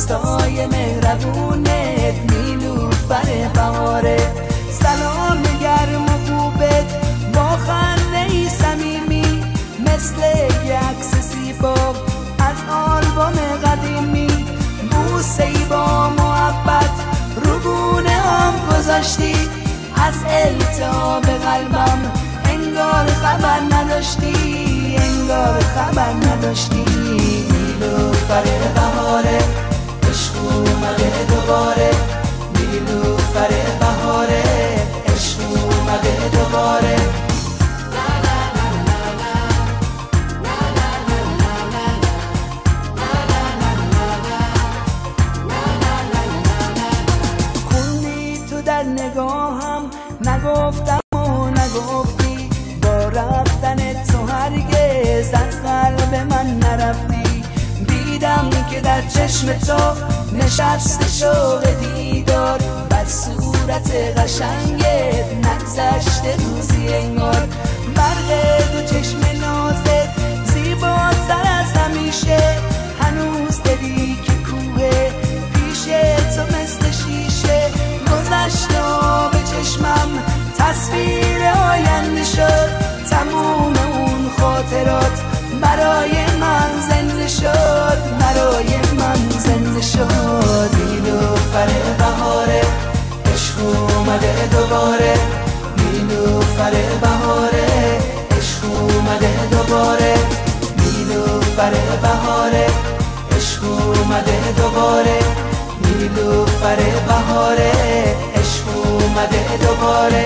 دستای مهربونت نیلوفر بهاره. سلام گرم و خوبت با خنده صمیمی مثل یک عکس زیبا از آلبوم قدیمی. بوسه‌ای با محبت رو گونه هم گذاشتی، از التهاب قلبم انگار خبر نداشتی، انگار خبر نداشتی. نیلوفر بهاره عشق اومده دوباره، نیلوفر بهاره عشق اومده دوباره. خوندی تو در نگاهم نگفتم و نگفتی، با رفتن تو هرگز از قلب من نرفتی. دیدم که در چشم تو نشسته شوق دیدار، بر صورت قشنگت نگذشته روزی انگار. برق دو چشم نازت زیباتر از همیشه، هنوز دلی که کوه پیش تو مثل شیشه. گذشت و به چشمم تصویر آینده شد، تموم اون خاطرات برای من زنده شد، برای من زنده شد. نیلوفر بهاره عشق اومده دوباره، نیلوفر بهاره عشق اومده دوباره، نیلوفر بهاره عشق اومده دوباره، نیلوفر بهاره عشق اومده دوباره،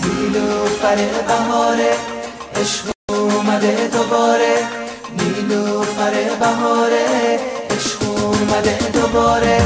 نیلوفر بهاره عشق اومده دوباره، نیلوفر بهاره عشق اومده دوباره.